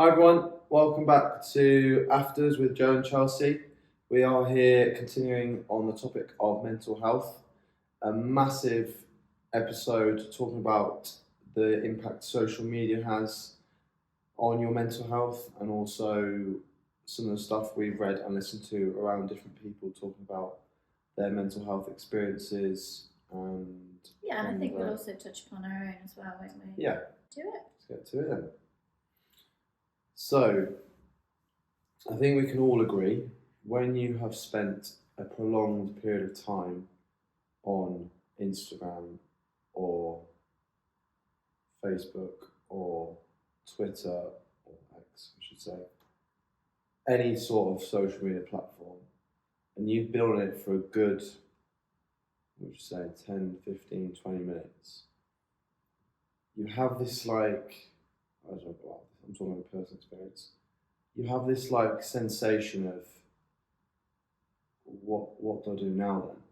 Hi everyone, welcome back to Afters with Joe and Chelsea. We are here continuing on the topic of mental health. A massive episode talking about the impact social media has on your mental health and also some of the stuff we've read and listened to around different people talking about their mental health experiences and Yeah, and I think we'll also touch upon our own as well, won't we? yeah. Do it. Let's get to it then. So, I think we can all agree when you have spent a prolonged period of time on Instagram or Facebook or Twitter or X, I should say, any sort of social media platform, and you've been on it for a good, what would you say, 10, 15, 20 minutes, you have this I don't know, well, I'm talking about personal experience, you have this sensation of what do I do now then?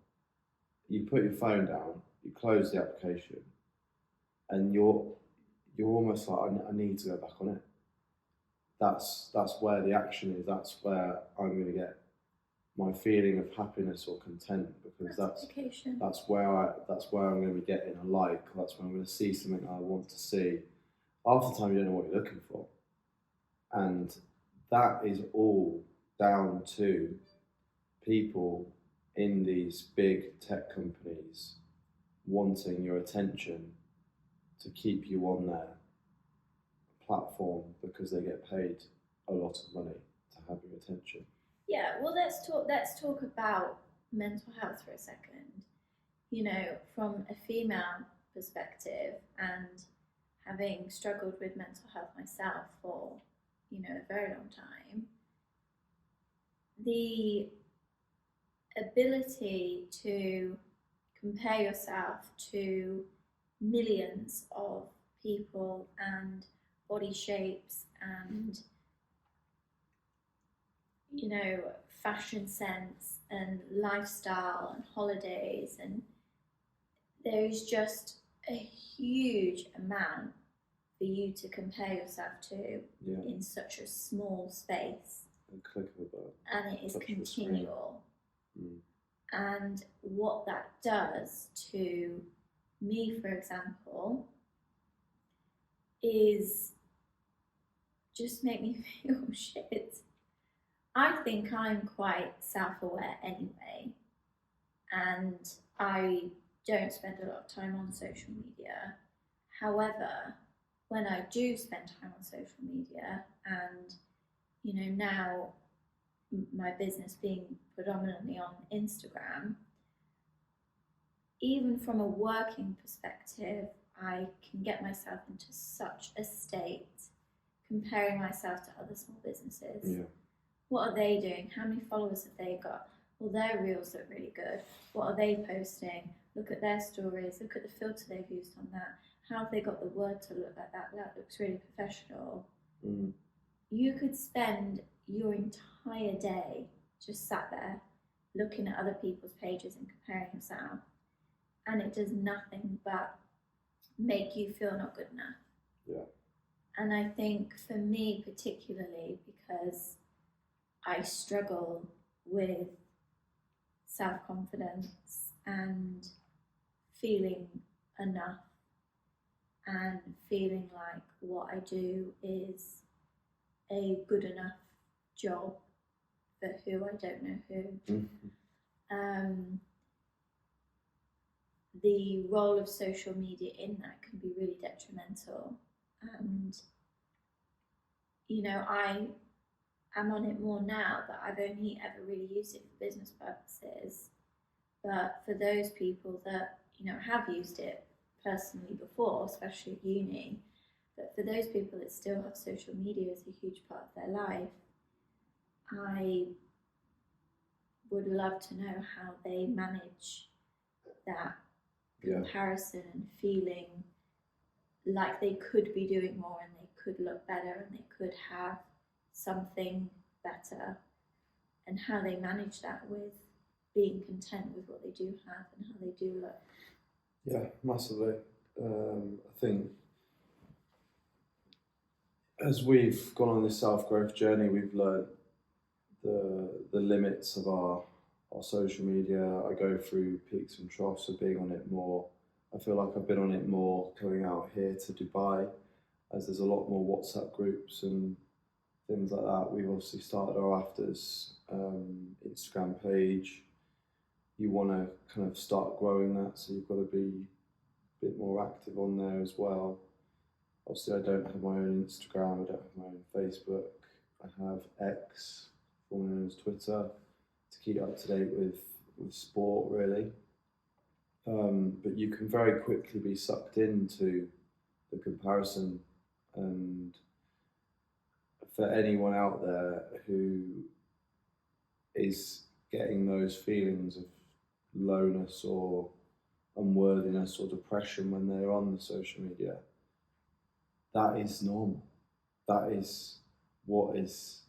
You put your phone down, you close the application, and you're almost like I need to go back on it. That's where the action is. That's where I'm going to get my feeling of happiness or content because that's where I'm going to be getting a like. That's where I'm going to see something I want to see. Half the time you don't know what you're looking for, and that is all down to people in these big tech companies wanting your attention to keep you on their platform because they get paid a lot of money to have your attention. Yeah, well, let's talk about mental health for a second. You know, from a female perspective, and having struggled with mental health myself for a very long time, the ability to compare yourself to millions of people and body shapes and fashion sense and lifestyle and holidays, and there's just a huge amount for you to compare yourself to in such a small space. And click of a button. And it is continual. And what that does to me, for example, is just make me feel shit. I think I'm quite self-aware anyway, and I don't spend a lot of time on social media. However, when I do spend time on social media, and now my business being predominantly on Instagram, even from a working perspective, I can get myself into such a state comparing myself to other small businesses. Yeah. What are they doing? How many followers have they got? Well, their reels look really good. What are they posting? Look at their stories. Look at the filter they've used on that. How have they got the word to look like that? That looks really professional. You could spend your entire day just sat there looking at other people's pages and comparing yourself, and it does nothing but make you feel not good enough. Yeah. And I think for me particularly, because I struggle with self-confidence and feeling enough and feeling like what I do is a good enough job for who I don't know who. The role of social media in that can be really detrimental. And I am on it more now, but I've only ever really used it for business purposes. But for those people that have used it personally before, especially at uni, but for those people that still have social media as a huge part of their life, I would love to know how they manage that comparison and feeling like they could be doing more and they could look better and they could have something better, and how they manage that with being content with what they do have and how they do look. Yeah, massively. I think as we've gone on this self-growth journey, we've learned the limits of our social media. I go through peaks and troughs of being on it more. I feel like I've been on it more coming out here to Dubai, as there's a lot more WhatsApp groups and things like that. We've obviously started our Afters Instagram page. You want to kind of start growing that, so you've got to be a bit more active on there as well. Obviously, I don't have my own Instagram, I don't have my own Facebook. I have X, formerly known as Twitter, to keep up to date with sport, really. But you can very quickly be sucked into the comparison, and for anyone out there who is getting those feelings of lowness or unworthiness or depression when they're on the social media, that is normal. That is what is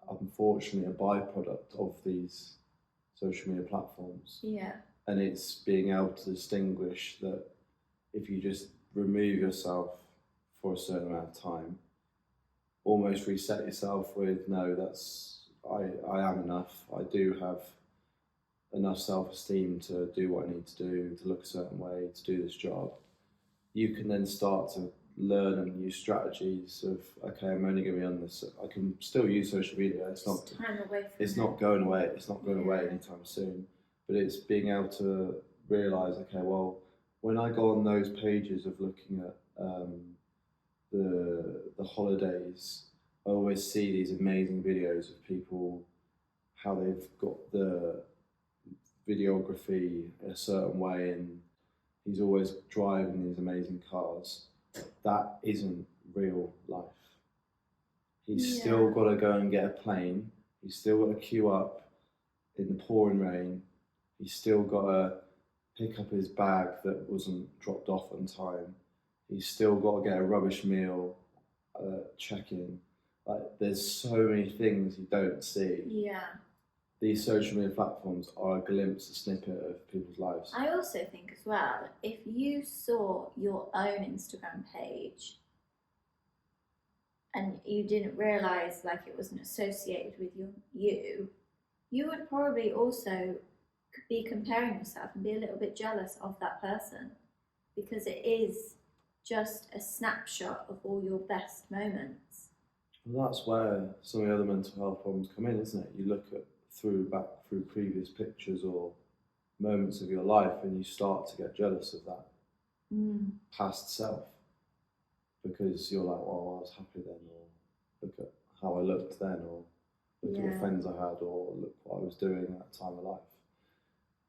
unfortunately a byproduct of these social media platforms. Yeah. And it's being able to distinguish that if you just remove yourself for a certain amount of time, almost reset yourself with, no, I am enough. I do have enough self-esteem to do what I need to do, to look a certain way, to do this job. You can then start to learn and use strategies of, okay, I'm only going to be on this. I can still use social media. It's not time away from it's it. not going away. It's not going away anytime soon. But it's being able to realise, okay, well, when I go on those pages of looking at the holidays, I always see these amazing videos of people, how they've got the videography in a certain way, and he's always driving these amazing cars. That isn't real life. He's still got to go and get a plane. He's still got to queue up in the pouring rain. He's still got to pick up his bag that wasn't dropped off on time. He's still got to get a rubbish meal, check-in. Like, there's so many things you don't see. Yeah. These social media platforms are a glimpse, a snippet of people's lives. I also think as well, if you saw your own Instagram page and you didn't realise like it wasn't associated with you would probably also be comparing yourself and be a little bit jealous of that person, because it is just a snapshot of all your best moments. And that's where some of the other mental health problems come in, isn't it? You look at back through previous pictures or moments of your life, and you start to get jealous of that past self, because you're like, well, I was happy then, or look at how I looked then, or look at the friends I had, or look what I was doing at that time of life.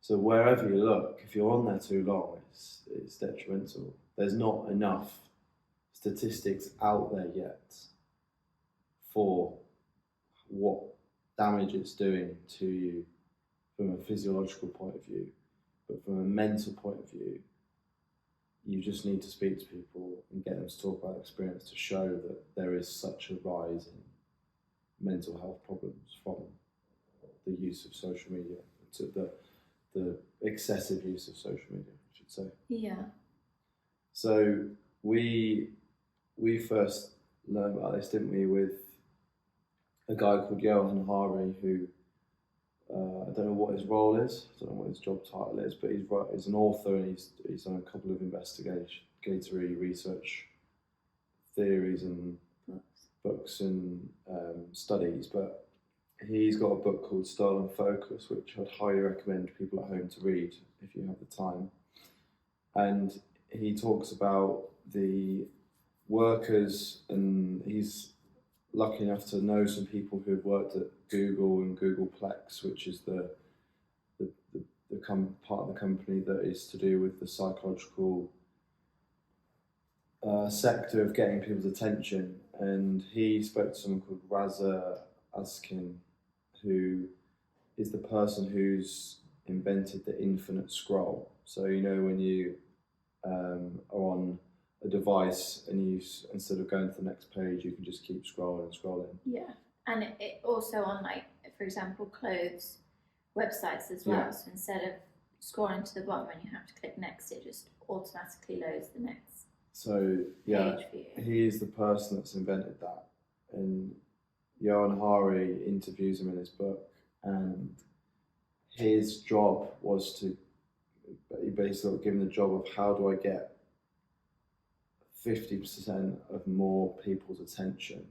So wherever you look, if you're on there too long, it's detrimental. There's not enough statistics out there yet for what damage it's doing to you from a physiological point of view, but from a mental point of view, you just need to speak to people and get them to talk about experience to show that there is such a rise in mental health problems from the use of social media, to the excessive use of social media, I should say. Yeah. So we first learned about this, didn't we, with a guy called Johan Hari, who I don't know what his role is, I don't know what his job title is, but he's an author, and he's done a couple of investigatory research theories and books and studies. But he's got a book called Stolen Focus, which I'd highly recommend people at home to read if you have the time. And he talks about the workers, and he's lucky enough to know some people who've worked at Google and Googleplex, which is the part of the company that is to do with the psychological sector of getting people's attention. And he spoke to someone called Raza Askin, who is the person who's invented the infinite scroll. So you know, when you are on a device and you, instead of going to the next page, you can just keep scrolling and scrolling. Yeah, and it also on, like, for example, clothes websites as well. Yeah. So instead of scrolling to the bottom and you have to click next, it just automatically loads the next. So yeah, page view. he is the person that's invented that, and Johan Hari interviews him in his book, and his job was to, he basically got given the job of how do I get 50% of more people's attention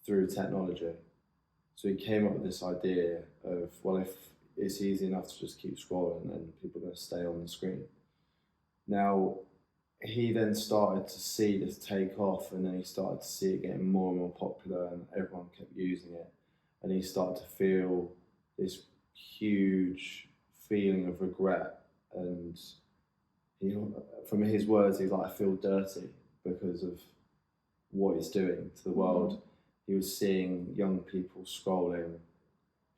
through technology. So he came up with this idea of, well, if it's easy enough to just keep scrolling, then people are going to stay on the screen. Now, he then started to see this take off, and then he started to see it getting more and more popular, and everyone kept using it. And he started to feel this huge feeling of regret. And he, from his words, he's like, I feel dirty because of what it's doing to the world. He was seeing young people scrolling,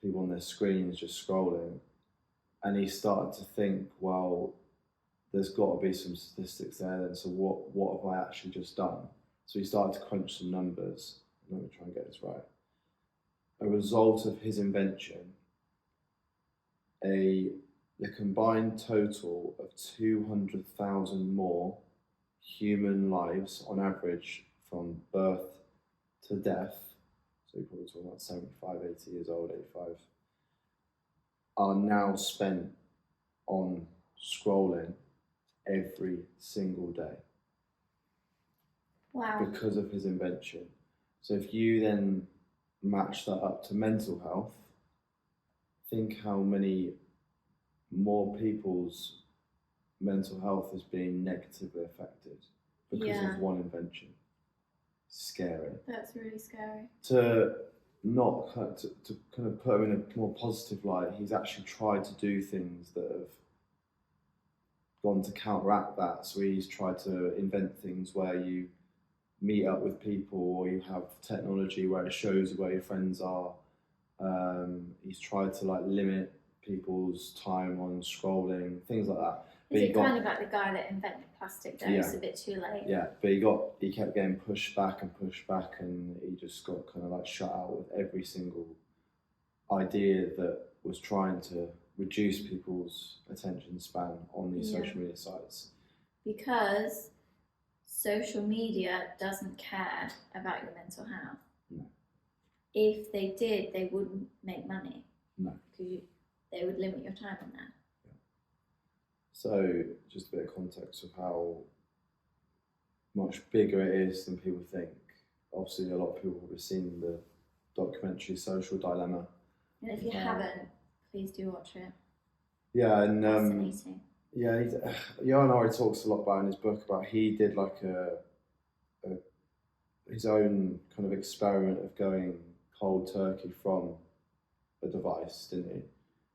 people on their screens just scrolling. And he started to think, well, there's got to be some statistics there then, so what have I actually just done? So he started to crunch some numbers. Let me try and get this right. A result of his invention, the combined total of 200,000 more human lives on average from birth to death, so you're probably talking about 75, 80 years old, 85, are now spent on scrolling every single day. Wow. Because of his invention. So if you then match that up to mental health, think how many more people's mental health is being negatively affected because of one invention. Scary. That's really scary. To not to kind of put him in a more positive light, he's actually tried to do things that have gone to counteract that. So he's tried to invent things where you meet up with people, or you have technology where it shows you where your friends are. He's tried to like limit people's time on scrolling, things like that. Is it kind of like the guy that invented plastic, though? It's a bit too late. Yeah, but he kept getting pushed back, and he just got kind of like shut out with every single idea that was trying to reduce people's attention span on these social media sites. Because social media doesn't care about your mental health. No. If they did, they wouldn't make money. No. Because they would limit your time on that. Yeah. So, just a bit of context of how much bigger it is than people think. Obviously, a lot of people have seen the documentary Social Dilemma. And if you haven't, please do watch it. Yeah, and fascinating. Yeah, Johan Hari talks a lot about in his book about he did like his own kind of experiment of going cold turkey from a device, didn't he?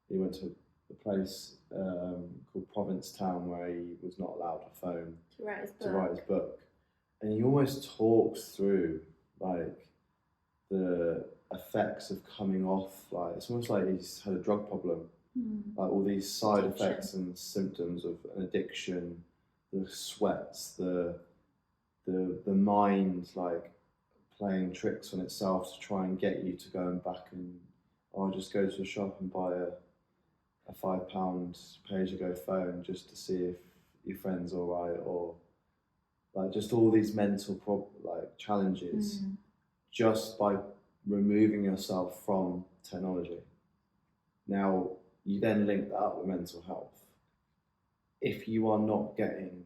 He went to a place called Provincetown where he was not allowed a phone to write his book, and he almost talks through like the effects of coming off. Like it's almost like he's had a drug problem. Like all these side effects and symptoms of an addiction, the sweats, the mind like playing tricks on itself to try and get you to go and back and just go to a shop and buy a £5 pay-as-you-go phone just to see if your friend's all right, or like just all these mental challenges just by removing yourself from technology. Now, you then link that up with mental health. If you are not getting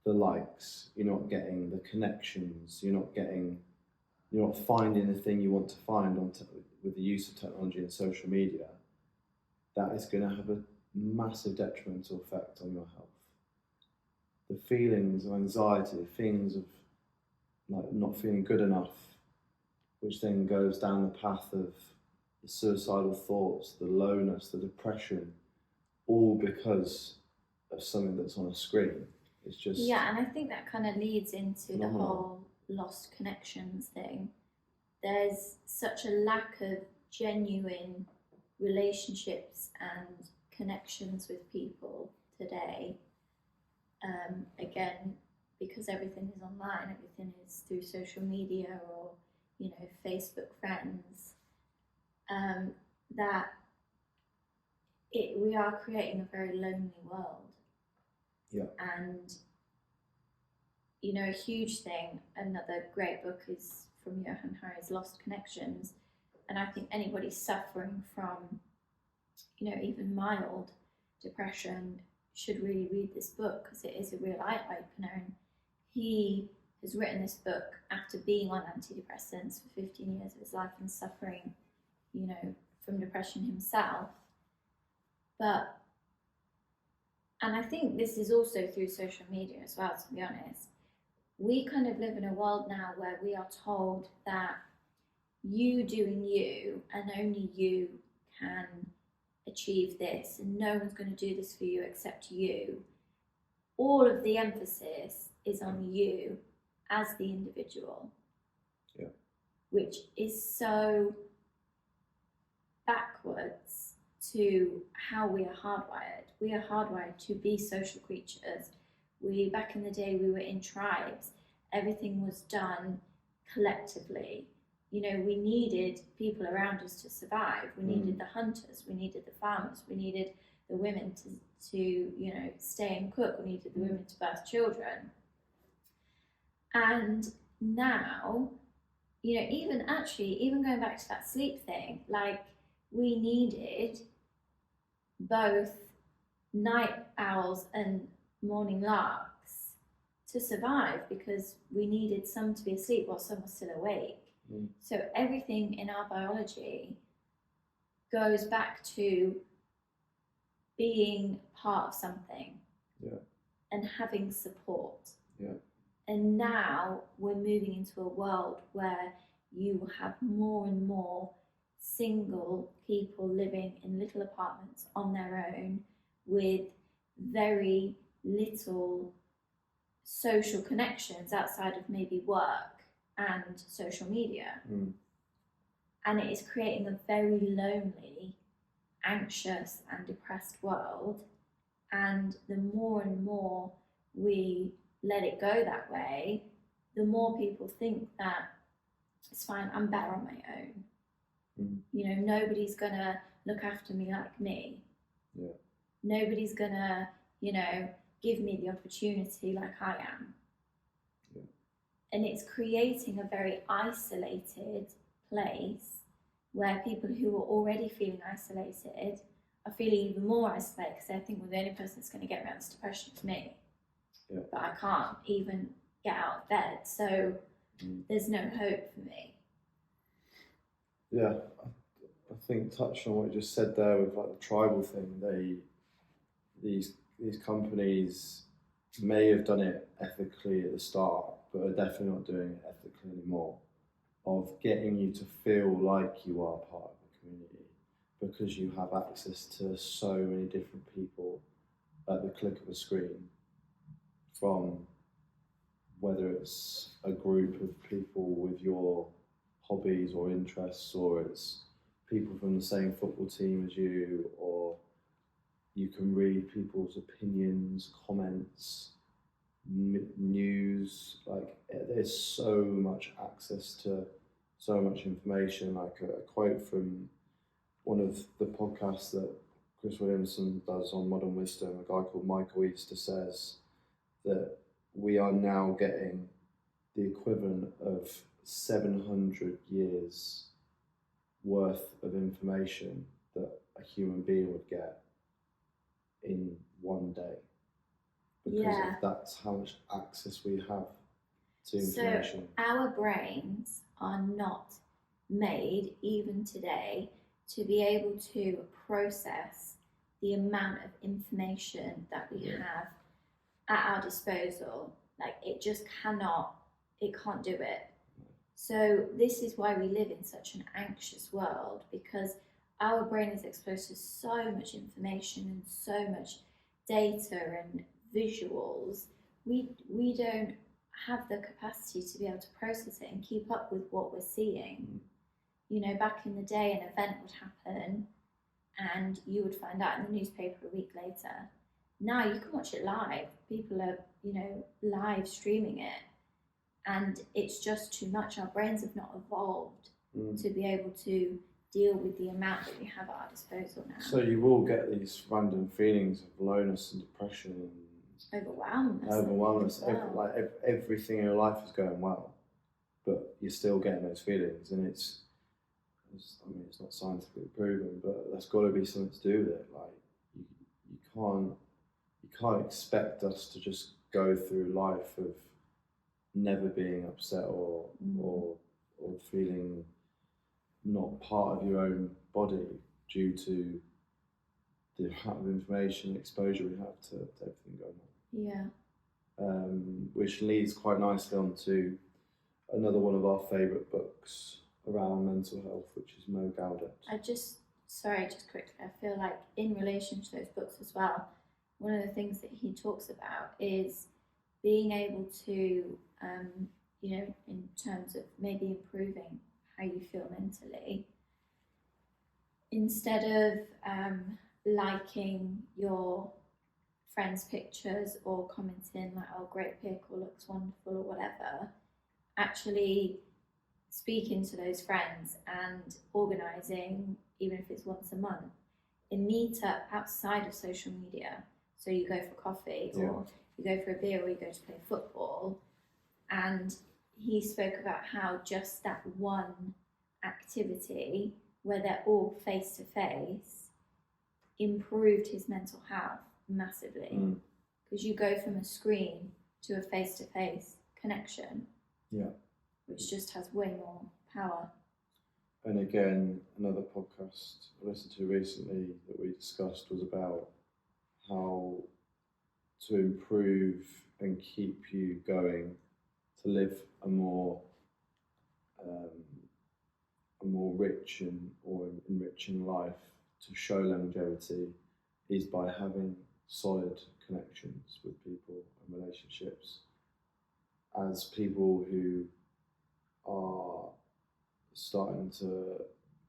the likes, you're not getting the connections, you're not finding the thing you want to find with the use of technology and social media, that is going to have a massive detrimental effect on your health. The feelings of anxiety, the feelings of like not feeling good enough, which then goes down the path of the suicidal thoughts, the lowness, the depression, all because of something that's on a screen. It's just and I think that kind of leads into the whole lost connections thing. There's such a lack of genuine relationships and connections with people today. Again, because everything is online, everything is through social media or Facebook friends. That we are creating a very lonely world. Yeah. And you know, a huge thing. Another great book is from Johann Hari's Lost Connections. And I think anybody suffering from, you know, even mild depression should really read this book because it is a real eye opener. And he has written this book after being on antidepressants for 15 years of his life and suffering, you know, from depression himself. But, and I think this is also through social media as well, to be honest. We kind of live in a world now where we are told that you doing you and only you can achieve this, and no one's going to do this for you except you. All of the emphasis is on you as the individual, which is so backwards to how we are hardwired. We are hardwired to be social creatures. Back in the day, we were in tribes. Everything was done collectively. You know, we needed people around us to survive. We needed the hunters, we needed the farmers, we needed the women to you know, stay and cook, we needed the women to birth children. And now, you know, even going back to that sleep thing, like we needed both night owls and morning larks to survive because we needed some to be asleep while some was still awake. So everything in our biology goes back to being part of something and having support. And now we're moving into a world where you will have more and more single people living in little apartments on their own with very little social connections outside of maybe work and social media. And it is creating a very lonely, anxious and depressed world. And the more and more we let it go that way, the more people think that it's fine, I'm better on my own. You know, nobody's gonna look after me like me. Nobody's gonna, you know, give me the opportunity like I am. And it's creating a very isolated place where people who are already feeling isolated are feeling even more isolated because they think, well, the only person that's going to get around this depression is me. But I can't even get out of bed, so there's no hope for me. Yeah, I think touching on what you just said there with like the tribal thing, these companies may have done it ethically at the start, but are definitely not doing it ethically anymore, of getting you to feel like you are part of the community because you have access to so many different people at the click of a screen, from whether it's a group of people with your hobbies or interests, or it's people from the same football team as you, or you can read people's opinions, comments, news. Like, there's so much access to so much information. Like a quote from one of the podcasts that Chris Williamson does on Modern Wisdom, a guy called Michael Easter, says that we are now getting the equivalent of 700 years worth of information that a human being would get in one day, because of that's how much access we have to information. So our brains are not made, even today, to be able to process the amount of information that we have at our disposal. Like, it just cannot, it can't do it. So this is why we live in such an anxious world, because our brain is exposed to so much information and so much data and visuals. We don't have the capacity to be able to process it and keep up with what we're seeing. You know, back in the day, an event would happen and you would find out in the newspaper a week later. Now you can watch it live. People are, you know, live streaming it, and it's just too much. Our brains have not evolved to be able to deal with the amount that we have at our disposal now. So you will get these random feelings of loneliness and depression and overwhelmedness. Everything in your life is going well, but you're still getting those feelings, and it's not scientifically proven, but that's got to be something to do with it. Like you can't expect us to just go through life of never being upset or feeling not part of your own body due to the amount of information and exposure we have to everything going on. Yeah. Which leads quite nicely on to another one of our favourite books around mental health, which is Mo Gaudet. Just quickly, I feel like in relation to those books as well, one of the things that he talks about is being able to, in terms of maybe improving how you feel mentally, instead of liking your friends' pictures or commenting like, oh, great pic or looks wonderful or whatever, actually speaking to those friends and organising, even if it's once a month, a meet-up outside of social media. So you go for coffee or you go for a beer or you go to play football. And he spoke about how just that one activity where they're all face to face improved his mental health massively. Because you go from a screen to a face to face connection. Yeah. Which just has way more power. And again, another podcast I listened to recently that we discussed was about how to improve and keep you going to live a more rich or enriching life, to show longevity, is by having solid connections with people and relationships. As people who are starting to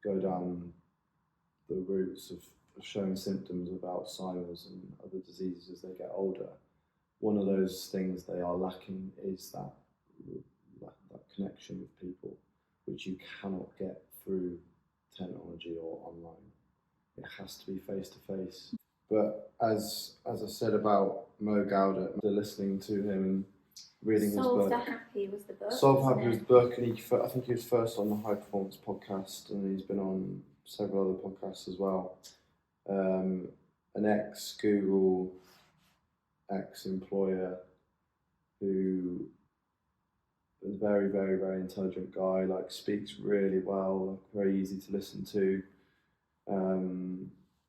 go down the routes of showing symptoms of Alzheimer's and other diseases as they get older, one of those things they are lacking is that connection with people, which you cannot get through technology or online. It has to be face to face. But as I said about Mo Gaudet, listening to him and reading his book. Solve the Happy was the book. Solve Happy was the book, and I think he was first on the High Performance podcast, and he's been on several other podcasts as well. An ex-Google, ex-employer who is a very, very, very intelligent guy, like speaks really well, very easy to listen to.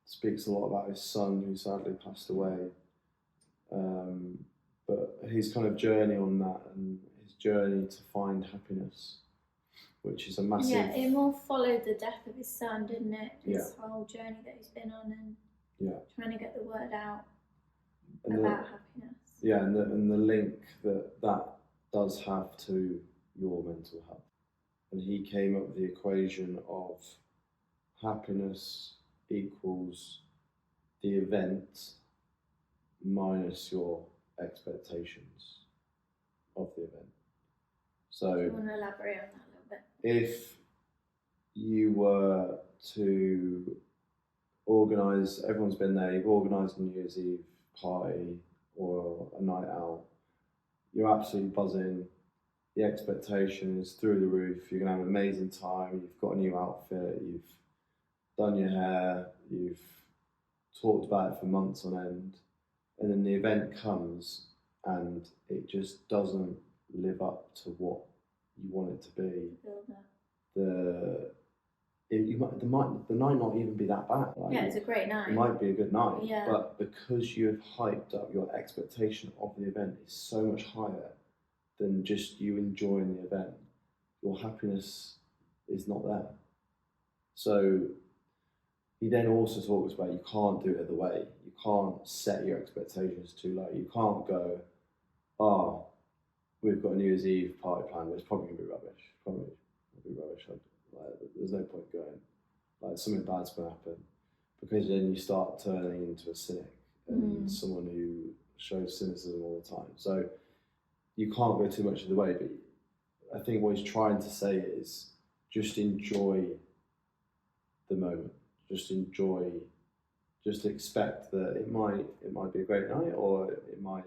Speaks a lot about his son who sadly passed away. But his kind of journey on that and his journey to find happiness, which is a massive... Yeah, it more followed the death of his son, didn't it? This whole journey that he's been on and trying to get the word out about happiness. Yeah, and the link that does have to your mental health. And he came up with the equation of happiness equals the event minus your expectations of the event. So, do you want to elaborate on that a little bit? If you were to organise, everyone's been there, you've organised a New Year's Eve party or a night out, you're absolutely buzzing, the expectation is through the roof, you're going to have an amazing time, you've got a new outfit, you've done your hair, you've talked about it for months on end, and then the event comes and it just doesn't live up to what you want it to be. The night not even be that bad. Like, yeah, it's a great night. It might be a good night, yeah. But because you've hyped up, your expectation of the event is so much higher than just you enjoying the event. Your happiness is not there. So he then also talks about you can't do it the way. You can't set your expectations too low. You can't go, oh, we've got a New Year's Eve party planned, but it's probably going to be rubbish. Probably be rubbish. There's no point going. Like, something bad's going to happen. Because then you start turning into a cynic and someone who shows cynicism all the time. So you can't go too much of the way, but I think what he's trying to say is just enjoy the moment. Just enjoy, just expect that it might be a great night, or it might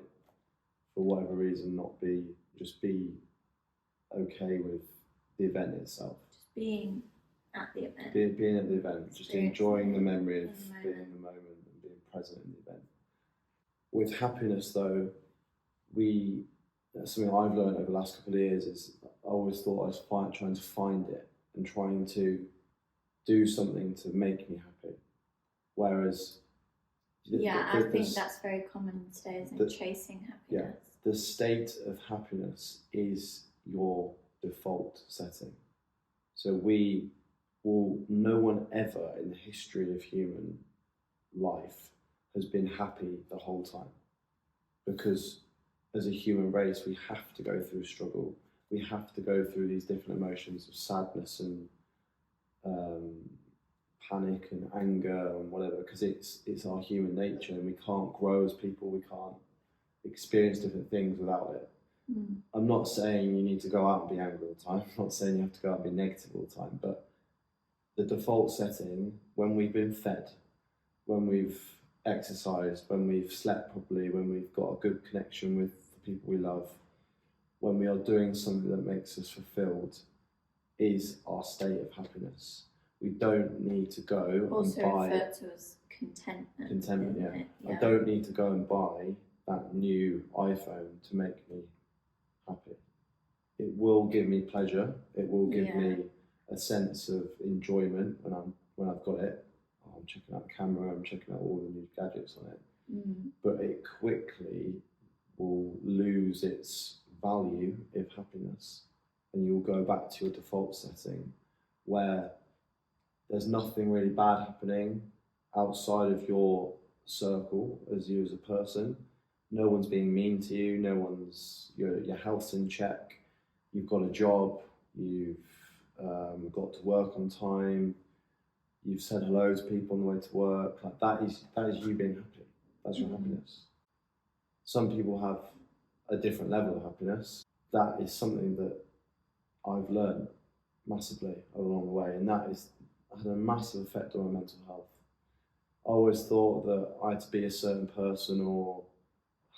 for whatever reason, not be okay with the event itself. Just being at the event. Being at the event, just enjoying the memory of being in the moment and being present in the event. With happiness, though, something I've learned over the last couple of years is I always thought I was trying to find it and trying to do something to make me happy. Whereas, I think that's very common today, isn't it? Chasing happiness. Yeah, the state of happiness is your default setting. So no one ever in the history of human life has been happy the whole time. Because as a human race, we have to go through struggle. We have to go through these different emotions of sadness and panic and anger and whatever, because it's our human nature, and we can't grow as people. We can't experience different things without it. I'm not saying you need to go out and be angry all the time. I'm not saying you have to go out and be negative all the time, but the default setting, when we've been fed, when we've exercised, when we've slept properly, when we've got a good connection with the people we love, when we are doing something that makes us fulfilled, is our state of happiness. We don't need to go also and buy... referred to as contentment. Contentment, yeah. I don't need to go and buy that new iPhone to make me happy. It will give me pleasure. It will give me a sense of enjoyment when I've got it. I'm checking out the camera, I'm checking out all the new gadgets on it. But it quickly will lose its value of happiness, and you'll go back to your default setting where there's nothing really bad happening outside of your circle as you as a person. No one's being mean to you, your health's in check, you've got a job, you've got to work on time, you've said hello to people on the way to work. Like that is you being happy. That's your happiness. Some people have a different level of happiness. That is something that I've learned massively along the way, and that has had a massive effect on my mental health. I always thought that I had to be a certain person or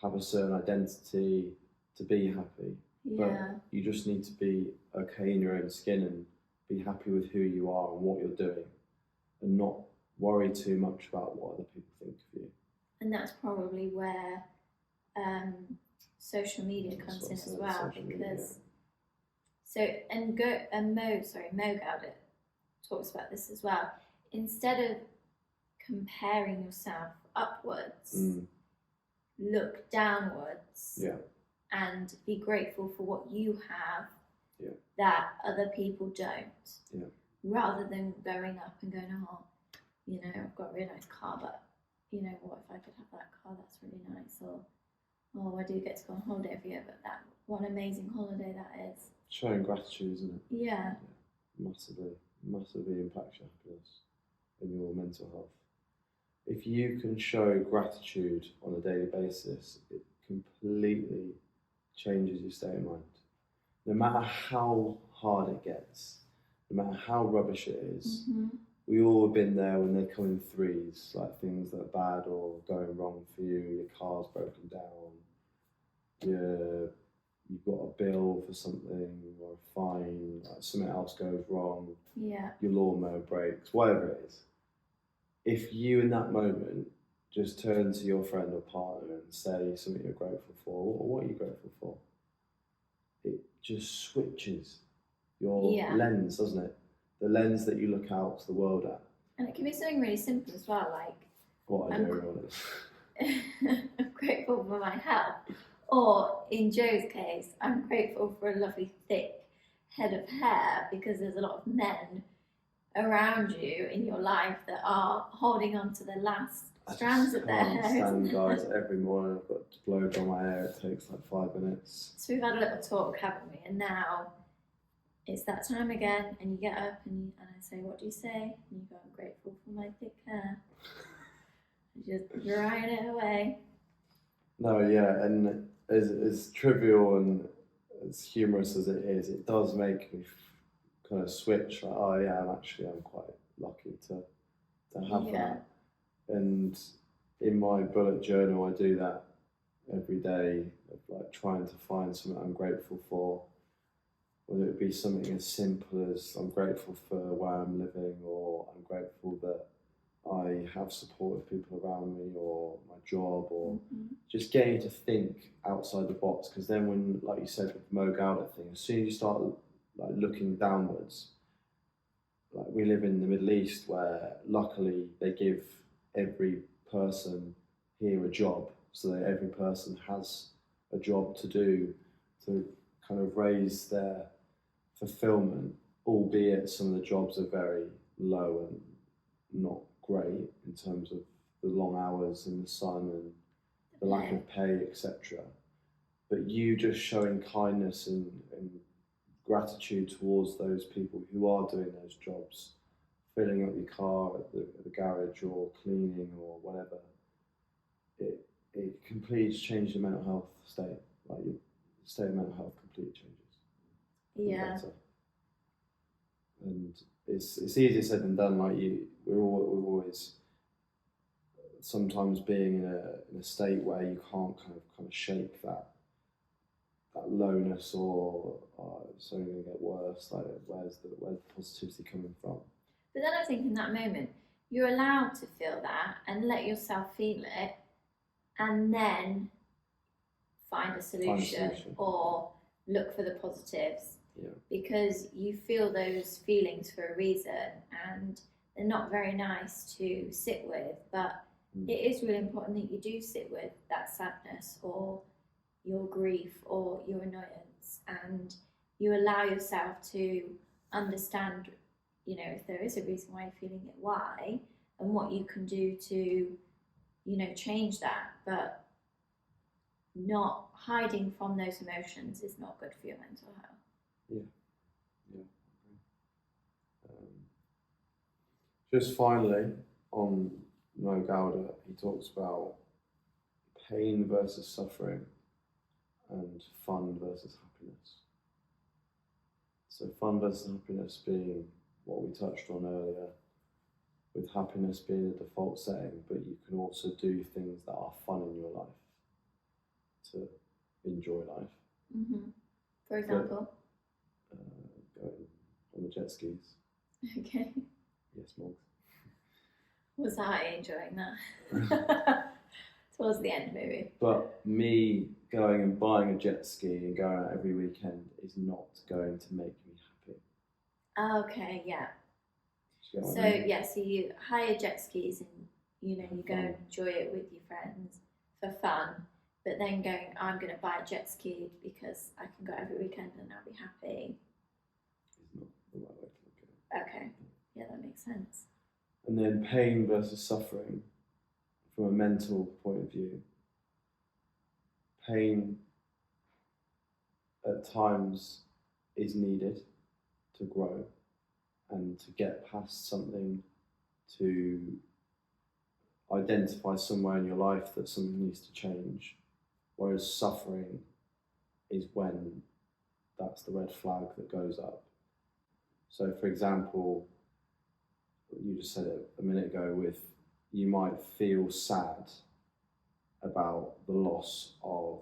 have a certain identity to be happy. But you just need to be okay in your own skin and be happy with who you are and what you're doing, and not worry too much about what other people think of you. And that's probably where social media comes in as well, because Mo Gaudet talks about this as well. Instead of comparing yourself upwards, look downwards and be grateful for what you have that other people don't. Rather than going up and going, I've got a really nice car, but what if I could have that car? That's really nice. Or, I do get to go on holiday every year, but what an amazing holiday that is. Showing gratitude, isn't it? Yeah. Massively impacts your happiness and your mental health. If you can show gratitude on a daily basis, it completely changes your state of mind. No matter how hard it gets, no matter how rubbish it is, we all have been there when they come in threes, like things that are bad or going wrong for you, your car's broken down, you've got a bill for something or a fine, like something else goes wrong, your lawnmower breaks, whatever it is. If you in that moment just turn to your friend or partner and say something you're grateful for, or what are you grateful for, it just switches your lens, doesn't it? The lens that you look out to the world at. And it can be something really simple as well, like what I do everyone is. I'm grateful for my health. Or in Joe's case, I'm grateful for a lovely thick head of hair, because there's a lot of men around you in your life that are holding on to the last strands of their hair. I stand, guys, every morning I've got to blow dry my hair. It takes like 5 minutes. So we've had a little talk, haven't we? And now it's that time again, and you get up and I say, what do you say? And you go, I'm grateful for my thick hair. Just drying it away. No, yeah, and as trivial and as humorous as it is, it does make me kind of switch. Like, I'm quite lucky to have that. And in my bullet journal, I do that every day of like trying to find something I'm grateful for, whether it be something as simple as I'm grateful for where I'm living, or I'm grateful that I have supportive people around me, or my job, or just getting to think outside the box. Because then, when, like you said with the Mo Gauda thing, as soon as you start like looking downwards, like we live in the Middle East, where luckily they give every person here a job, so that every person has a job to do to kind of raise their fulfillment, albeit some of the jobs are very low and not great in terms of the long hours in the sun and the lack of pay, etc. But you just showing kindness and gratitude towards those people who are doing those jobs, filling up your car at the garage or cleaning or whatever, it completely changes your mental health state. Like your state of mental health completely changes. Yeah. And it's easier said than done. Like we're always sometimes being in a state where you can't kind of shake that lowness, or it's only going to get worse. Like where's the positivity coming from? But then I think in that moment you're allowed to feel that and let yourself feel it, and then find a solution. Or look for the positives. Yeah. Because you feel those feelings for a reason, and they're not very nice to sit with, but it is really important that you do sit with that sadness or your grief or your annoyance, and you allow yourself to understand, you know, if there is a reason why you're feeling it, why, and what you can do to, you know, change that. But not hiding from those emotions is not good for your mental health. Yeah. Just finally, on Mo Gauda, he talks about pain versus suffering and fun versus happiness. So fun versus happiness being what we touched on earlier, with happiness being the default setting, but you can also do things that are fun in your life to enjoy life. Mm-hmm. For example? Going on the jet skis. Okay. Yes, Morgs. Was I enjoying that? Towards the end, maybe. But me going and buying a jet ski and going out every weekend is not going to make me happy. Okay, yeah. So I mean? So you hire jet skis and you go and enjoy it with your friends for fun, but then going, I'm going to buy a jet ski because I can go every weekend and I'll be happy. It's not the right way to look at it. Okay, yeah, that makes sense. And then pain versus suffering, from a mental point of view. Pain at times is needed to grow and to get past something, to identify somewhere in your life that something needs to change. Whereas suffering is when that's the red flag that goes up. So, for example, you just said it a minute ago, with you might feel sad about the loss of,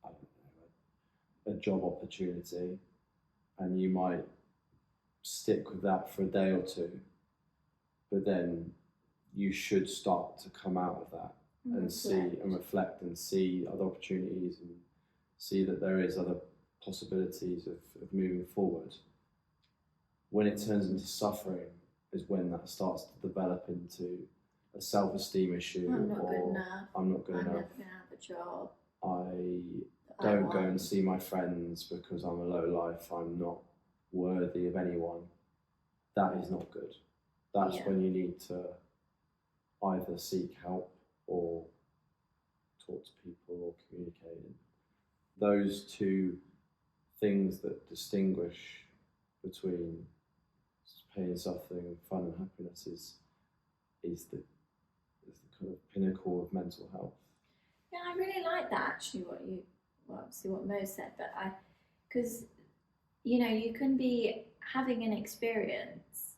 I don't know, a job opportunity, and you might stick with that for a day or two, but then you should start to come out of that and see and reflect and see other opportunities and see that there is other possibilities of moving forward. When it turns into suffering is when that starts to develop into a self-esteem issue. I'm not good enough. I'm not good enough. I'm never going to have a job. I don't go and see my friends because I'm a low life. I'm not worthy of anyone. That is not good. That's when you need to either seek help or talk to people or communicate. Those two things that distinguish between pain and suffering and fun and happiness is the kind of pinnacle of mental health. Yeah, I really like that actually. Obviously what Mo said, but because you can be having an experience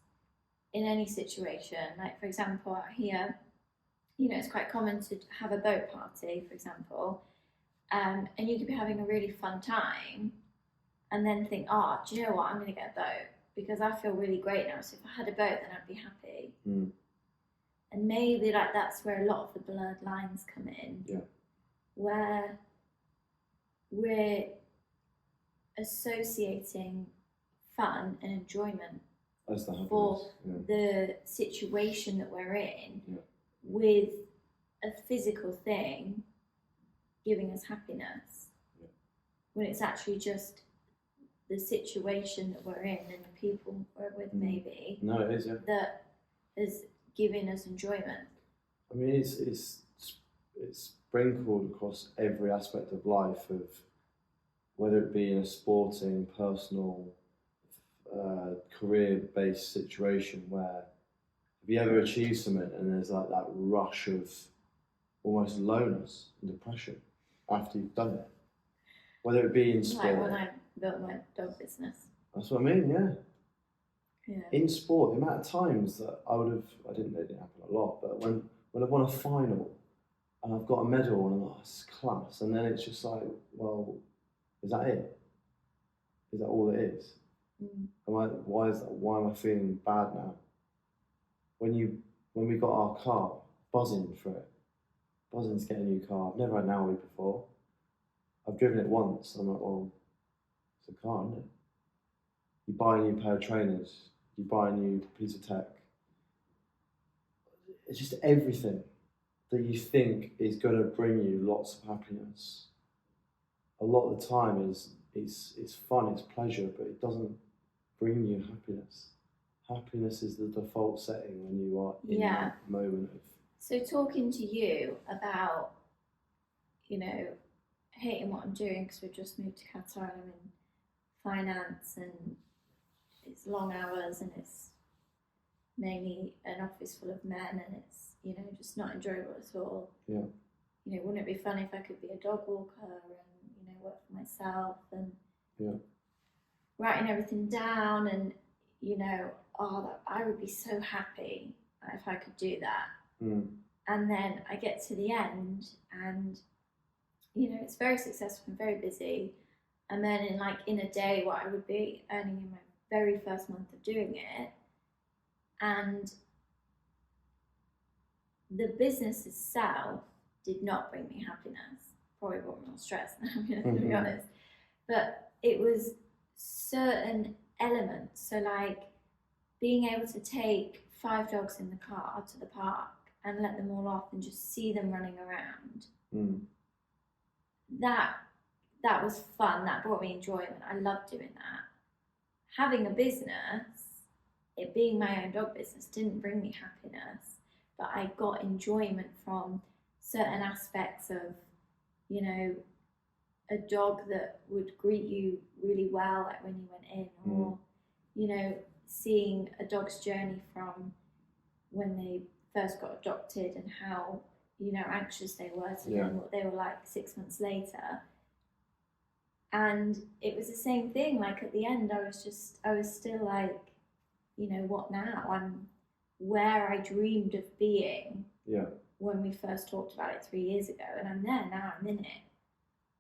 in any situation. Like for example, out here, you know, it's quite common to have a boat party, for example, and you could be having a really fun time, and then think, oh, do you know what? I'm going to get a boat because I feel really great now. So if I had a boat, then I'd be happy. Mm. And maybe like that's where a lot of the blurred lines come in, Yeah. where we're associating fun and enjoyment As the happiness. for Yeah. the situation that we're in Yeah. with a physical thing giving us happiness, Yeah. when it's actually just the situation that we're in and the people we're with, maybe, No, it is, yeah. that is giving us enjoyment. I mean, it's sprinkled across every aspect of life, of whether it be in a sporting, personal, career-based situation where have you ever achieved something and there's like that rush of almost lowness and depression after you've done it, whether it be in sport. Like when I built my dog business. That's what I mean, yeah. Yeah. In sport, the amount of times that I didn't know it didn't happen a lot, but when I've won a final and I've got a medal and I'm like, oh, it's class, and then it's just like, well, is that it? Is that all it is? Why am I feeling bad now? When we got our car, buzzing for it, buzzing to get a new car. I've never had an Audi before. I've driven it once. I'm like, well, it's a car, isn't it? You buy a new pair of trainers, you buy a new piece of tech. It's just everything that you think is going to bring you lots of happiness. A lot of the time it's fun, it's pleasure, but it doesn't bring you happiness. Happiness is the default setting when you are in that moment of. So talking to you about, you know, hating what I'm doing because we've just moved to Qatar and I'm in finance and it's long hours and it's mainly an office full of men and it's, you know, just not enjoyable at all. Yeah. You know, wouldn't it be fun if I could be a dog walker and, you know, work for myself and writing everything down and, you know, I would be so happy if I could do that. And then I get to the end and, you know, it's very successful and very busy. And then in a day, what I would be earning in my very first month of doing it, and the business itself did not bring me happiness. Probably brought me more stress than happiness, to be honest. But it was certain elements. So like being able to take 5 dogs in the car to the park and let them all off and just see them running around. That was fun. That brought me enjoyment. I loved doing that. Having a business, it being my own dog business, didn't bring me happiness, but I got enjoyment from certain aspects of, you know, a dog that would greet you really well, like when you went in, or, you know, seeing a dog's journey from when they first got adopted and how, you know, anxious they were to then what they were like 6 months later. And it was the same thing, like at the end I was still like, you know, what now? I'm where I dreamed of being when we first talked about it 3 years ago, and I'm there now, I'm in it,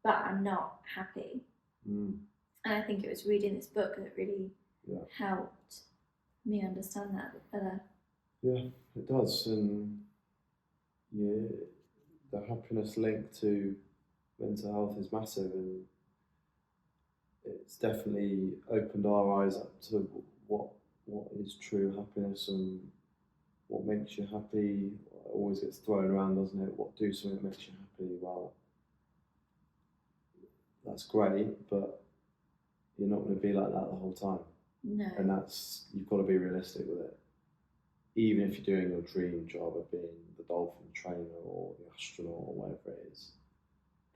but I'm not happy. And I think it was reading this book that really helped me understand that better. Yeah, it does. And the happiness link to mental health is massive, and it's definitely opened our eyes up to what is true happiness and what makes you happy. It always gets thrown around, doesn't it? What do something that makes you happy? Well, that's great, but you're not going to be like that the whole time. No. And you've got to be realistic with it. Even if you're doing your dream job of being the dolphin trainer or the astronaut or whatever it is,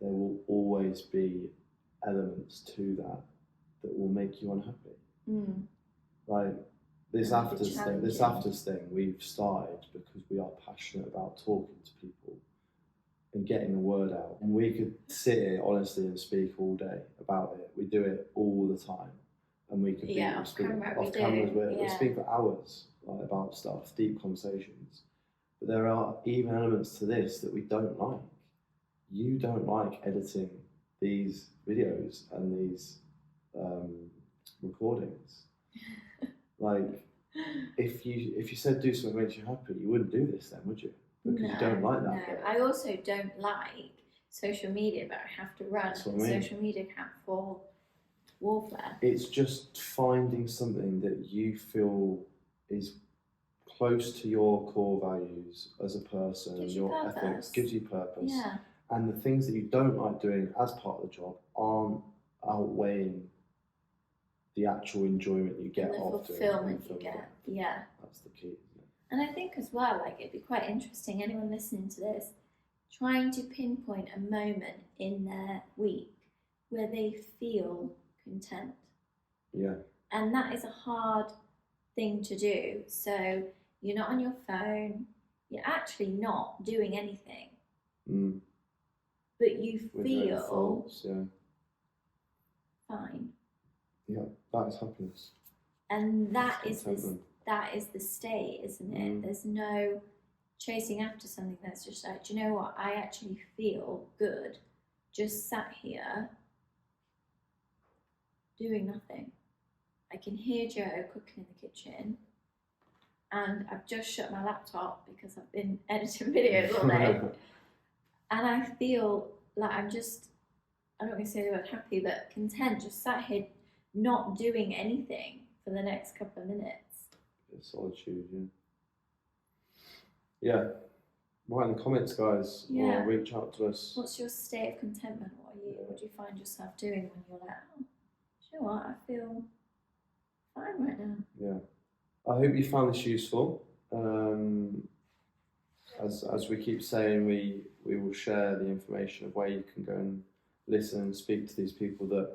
there will always be elements to that will make you unhappy. Like this AFTRS thing we've started because we are passionate about talking to people and getting the word out. And we could sit here honestly and speak all day about it. We do it all the time, and we could off camera. We speak for hours about stuff, deep conversations. But there are even elements to this that we don't like. You don't like editing these videos and these recordings. Like, if you said do something that makes you happy, you wouldn't do this then, would you? Because you don't like that. No, I also don't like social media, but I have to run a social media account for Warfare. It's just finding something that you feel is close to your core values as a person, gives your you ethics, gives you purpose. Yeah. And the things that you don't like doing as part of the job aren't outweighing the actual enjoyment you get the of fulfillment you get. Yeah. That's the key, isn't it? And I think as well, like, it'd be quite interesting, anyone listening to this, trying to pinpoint a moment in their week where they feel content. Yeah. And that is a hard thing to do. So you're not on your phone, you're actually not doing anything. But you feel thoughts, fine. Yeah, that is happiness. And that is the state, isn't it? There's no chasing after something that's just like, do you know what? I actually feel good just sat here doing nothing. I can hear Joe cooking in the kitchen, and I've just shut my laptop because I've been editing videos all day. And I feel like I'm not going to say the word happy, but content, just sat here not doing anything for the next couple of minutes. Solitude, yeah. Write in the comments, guys, or reach out to us. What's your state of contentment? What do you find yourself doing when you're like, oh, do you know what, I feel fine right now? Yeah. I hope you found this useful. As we keep saying, we will share the information of where you can go and listen and speak to these people that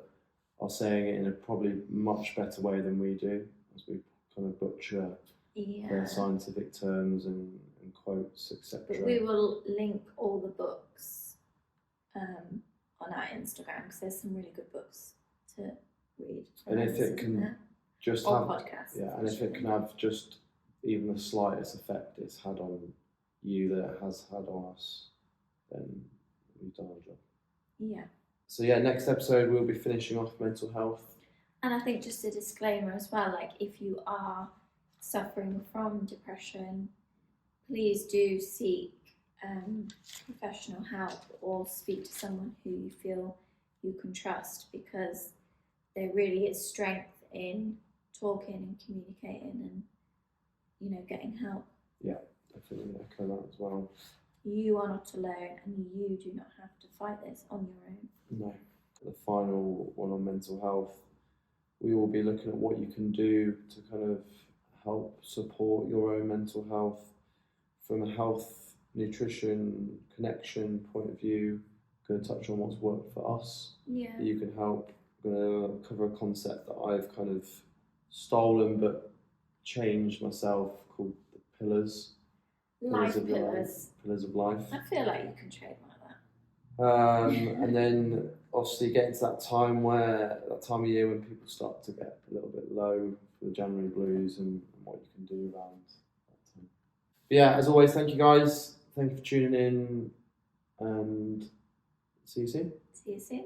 are saying it in a probably much better way than we do, as we kind of butcher their scientific terms and quotes, etc. But we will link all the books on our Instagram, because there's some really good books to read. And if it can just or have podcasts, and if it can have just even the slightest effect it's had on you that it has had on us, then we've done our job. Yeah. So next episode we'll be finishing off mental health. And I think just a disclaimer as well, like, if you are suffering from depression, please do seek professional help or speak to someone who you feel you can trust, because there really is strength in talking and communicating and, getting help. Yeah, definitely echo that as well. You are not alone, and you do not have to fight this on your own. No. The final one on mental health, we will be looking at what you can do to kind of help support your own mental health from a health, nutrition, connection point of view. Going to touch on what's worked for us. Yeah. That you can help. I'm going to cover a concept that I've kind of stolen but changed myself, called the pillars. Life pillars. Pillars of life. I feel like you can trademark that. And then obviously getting to that time of year when people start to get a little bit low for the January blues and what you can do around that time. But yeah, as always, thank you guys. Thank you for tuning in, and see you soon. See you soon.